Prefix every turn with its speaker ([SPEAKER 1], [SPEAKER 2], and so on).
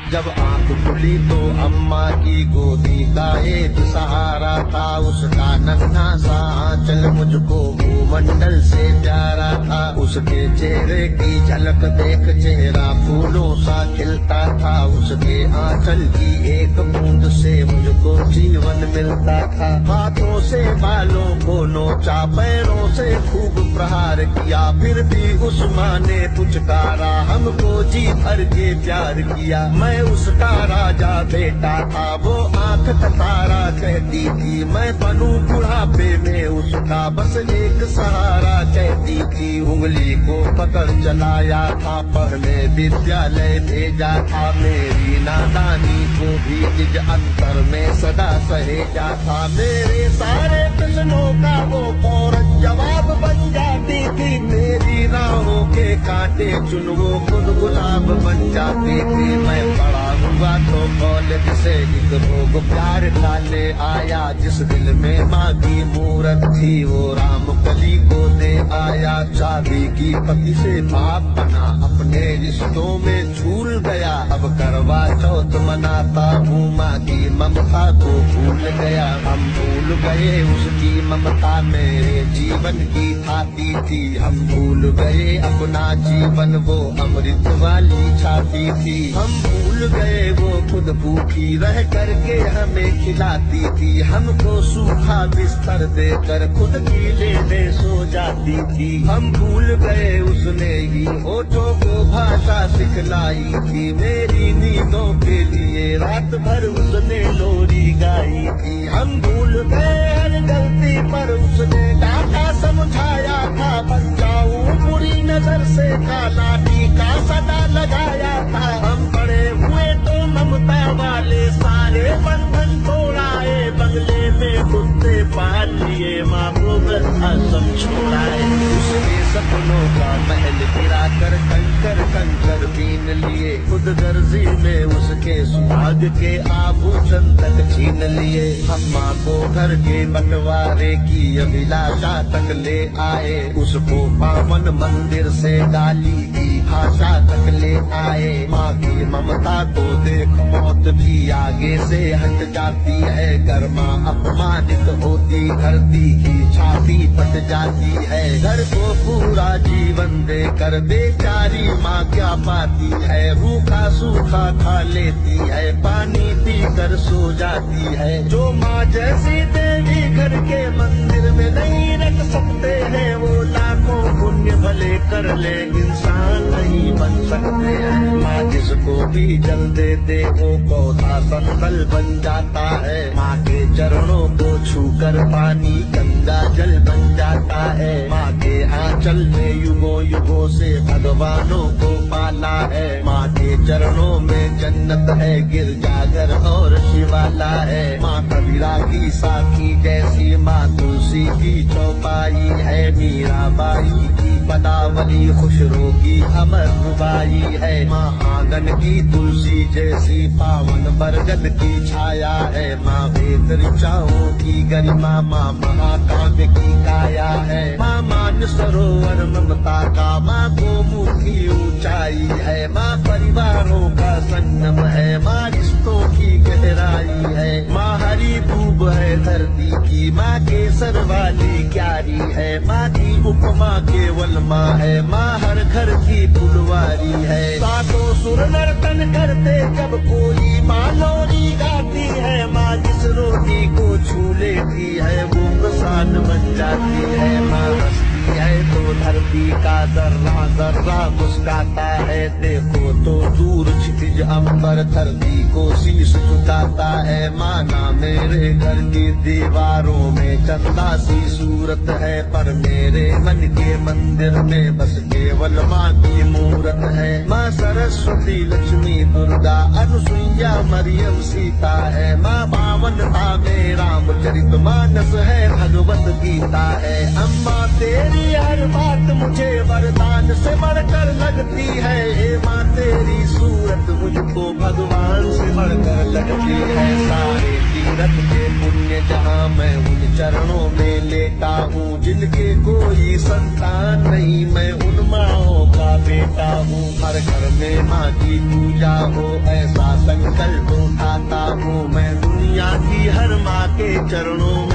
[SPEAKER 1] जब आंख खुली तो अम्मा की गोदी का एक सहारा था, उसका नन्हा सा आंचल मुझको भूमंडल से प्यारा था। उसके चेहरे की झलक देख चेहरा फूलों सा खिलता था, उसके आंचल की एक बूंद से मुझको जीवन मिलता था। हाथों से बालों को नोचा, पैरों से खूब प्रहार किया, फिर भी उस माँ ने पुचकारा, हमको जी भर के प्यार किया। मैं उसका राजा बेटा था, वो आंख तारा कहती थी, मैं बनूं बुढ़ापे में उसका बस एक सहारा कहती थी। उंगली को पकड़ चलाया था, पढ़ने विद्यालय भेजा था, मेरी नादानी को भी निज अंतर में सदा सहेजा था। मेरे सारे प्रश्नों का वो फौरन जवाब बन जाती थी, मेरी राहों के कांटे चुन वो खुद गुलाब बन जाती थी। मैं बड़ा हुआ तो कॉलेज से एक रोग प्यार डाले आया, जिस दिल में माँ की मूरत थी वो राम कली को दे आया। चाबी की पति से बाप बना, अपने रिश्तों में झूल गया, अब करवा चौथ मनाता हूँ, माँ की ममता को भूल गया। हम भूल गए उसकी ममता मेरे जीवन की थाती थी, हम भूल गए अपना जीवन वो अमृत वाली छाती थी। हम भूल गए वो खुद भूखी रह करके हमें खिलाती थी, हमको सूखा बिस्तर देकर खुद गीले में सो जाती थी। हम भूल गए उसने ही होठों को भाषा सिखलाई थी, मेरी नींदों के लिए रात भर उसने लोरी गाई थी। हम भूल गए हर गलती पर उसने डांटा समझाया था, बन जाऊं बुरी नजर से काला टीका सदा लगाया था। हम बड़े हुए तो ममता वाले सारे बंधन तोड़ाए, बंगले में कुत्ते पाल लिए, माँ को वृद्धाश्रम छोड़ाए। उसके सपनों का महल गिरा कर कंकर कंकर बीन लिए, खुद गर्जी में उसके सुहाग के आभूषण तक छीन लिए। अम्मा को घर के बंटवारे की अभिलाषा तक ले आए, उसको पावन मंदिर से गाली की भाषा तक ले आए। माँ की ममता को देख मौत भी आगे से हट जाती है, घर माँ अपमानित होती धरती की छाती फट जाती है। घर को पूरा जीवन देकर बेचारी माँ क्या पाती है, रूखा सूखा खा लेती है, पानी पी कर सो जाती है। जो माँ जैसी देवी घर के मंदिर में नहीं रख सकते हैं, वो लाखों पुण्य भले कर ले इंसान नहीं बन सकते हैं। माँ जिसको भी जल देते वो पौधा संतल बन जाता है, माँ के चरणों को छूकर पानी गंगा जल बन जाता है। माँ के आंचल में युगों युगों से भगवानों को पाला है, माँ के चरणों में जन्नत है, गिरजाघर और शिवाला है। माँ कबीरा की साखी जैसी माँ तुलसी की चौपाई है, मीराबाई की पदावली खुशरो की अमर रुबाई है। माँ आंगन की तुलसी जैसी पावन बरगद की छाया है, माँ वेद ऋचाओं की गरिमा, माँ महाकाव्य की काया है। माँ मान सरोवर ममता का, माँ गोमुख की ऊंचाई है, माँ परिवारों का संगम है, माँ रिश्तों की गहराई है। माँ हरी दूब है धरती की, माँ केसर वाली क्यारी है, माँ की उपमा केवल माँ है, माँ हर घर की फुलवारी है। सातों सुर नर्तन करते जब कोई माँ लोरी गाती है, माँ जिस रोटी को छू लेती है वो प्रसाद बन जाती है। माँ हंसती है तो धरती का जर्रा जर्रा मुस्काता है, देखो तो दूर क्षितिज अंबर धरती को शीश झुकाता है। माना मेरे घर की दीवारों में चंदा सी सूरत है, पर मेरे मन के मंदिर में बस केवल माँ की मूरत है। माँ सरस्वती लक्ष्मी दुर्गा अनुसुईया मरियम सीता है, माँ पावनता में रामचरित मानस है, भगवत गीता है। अम्मा तेरी हर बात मुझे वरदान से बढ़कर लगती है, हे माँ तेरी सूरत मुझको भगवान से बढ़कर लगती है। सारे तीरथ के पुण्य जहाँ मैं उन चरणों में लेता हूँ, जिनके कोई संतान नहीं मैं उन माँओं का बेटा हूँ। हर घर में माँ की पूजा हो ऐसा मैं दुनिया की हर माँ के चरणों